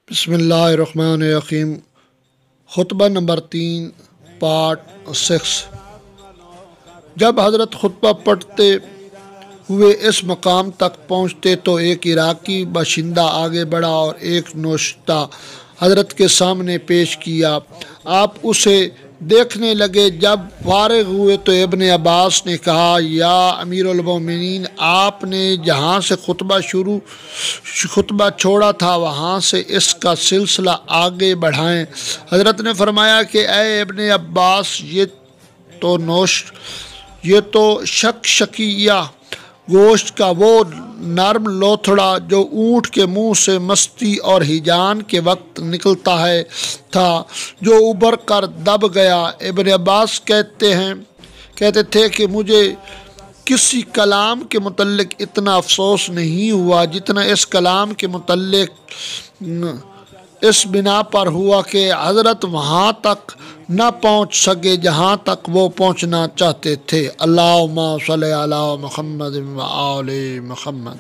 बिस्मिल्लाहिर्रहमानिर्रहीम। खुतबा number 3 part 6। जब हज़रत खुतबा पढ़ते हुए इस मकाम तक पहुँचते तो एक इराकी बाशिंदा आगे बढ़ा और एक नोश्ता हज़रत के सामने पेश किया। आप उसे देखने लगे। जब फारिग हुए तो इब्न अब्बास ने कहा, या अमीरुल मोमिनीन, आपने जहाँ से खुतबा छोड़ा था वहाँ से इसका सिलसिला आगे बढ़ाएं। हज़रत ने फरमाया कि ए इब्न अब्बास, ये तो शकशकिया गोश्त का वो नरम लोथड़ा जो ऊँट के मुंह से मस्ती और हिजान के वक्त निकलता है था, जो उबर कर दब गया। इब्न अब्बास कहते थे कि मुझे किसी कलाम के मुतल्लिक इतना अफसोस नहीं हुआ जितना इस कलाम के मुतल्लिक इस बिना पर हुआ कि हज़रत वहाँ तक न पहुँच सके जहाँ तक वो पहुँचना चाहते थे। अल्लाहुम्मा सल्ली अला मुहम्मद व आले मुहम्मद।